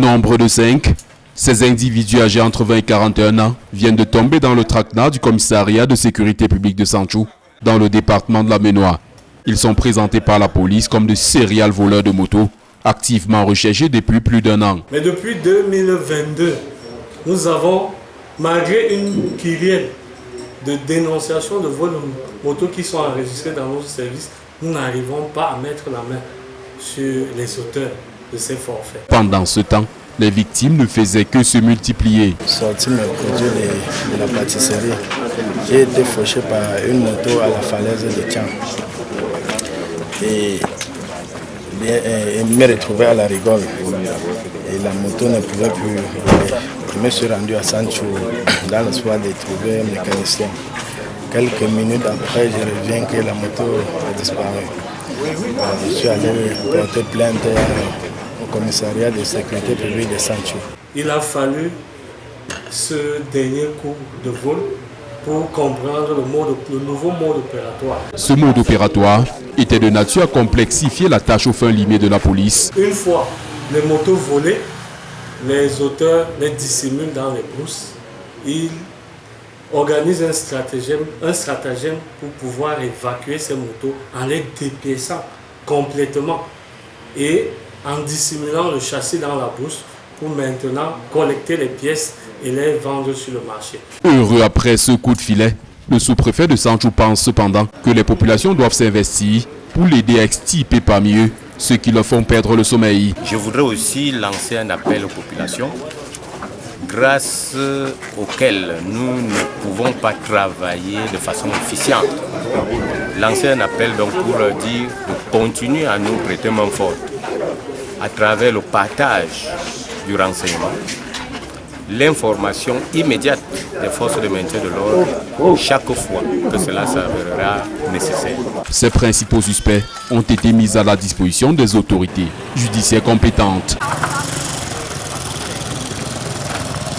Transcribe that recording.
nombre de 5, ces individus âgés entre 20 et 41 ans viennent de tomber dans le traquenard du commissariat de sécurité publique de Santhiou, dans le département de la Ménois. Ils sont présentés par la police comme de serial voleurs de motos, activement recherchés depuis plus d'1 an. Mais depuis 2022, nous avons, malgré une kyrielle de dénonciations de vols de motos qui sont enregistrés dans nos services, nous n'arrivons pas à mettre la main sur les auteurs de ces forfaits. Pendant ce temps, les victimes ne faisaient que se multiplier. Sorti mes produits de la pâtisserie, j'ai été fauché par une moto à la falaise de Tian. Et me retrouvais à la rigole. Et la moto ne pouvait plus rouler. Je me suis rendu à Santhiou dans l'espoir de trouver un mécanicien. Quelques minutes après, je reviens que la moto a disparu. Je suis allé porter plainte au commissariat de sécurité publique de Santhiou. Il a fallu ce dernier coup de vol pour comprendre le nouveau mode opératoire. Ce mode opératoire était de nature à complexifier la tâche aux fins limitées de la police. Une fois les motos volées, les auteurs les dissimulent dans les brousses. Ils organisent un stratagème pour pouvoir évacuer ces motos en les dépiéçant complètement et en dissimulant le châssis dans la brousse pour maintenant collecter les pièces et les vendre sur le marché. Heureux après ce coup de filet, le sous-préfet de Santhiou pense cependant que les populations doivent s'investir pour l'aider à extirper parmi eux ceux qui leur font perdre le sommeil. Je voudrais aussi lancer un appel aux populations grâce auquel nous ne pouvons pas travailler de façon efficiente. Lancer un appel donc pour leur dire de continuer à nous prêter main forte à travers le partage du renseignement, l'information immédiate des forces de maintien de l'ordre chaque fois que cela s'avérera nécessaire. Ces principaux suspects ont été mis à la disposition des autorités judiciaires compétentes.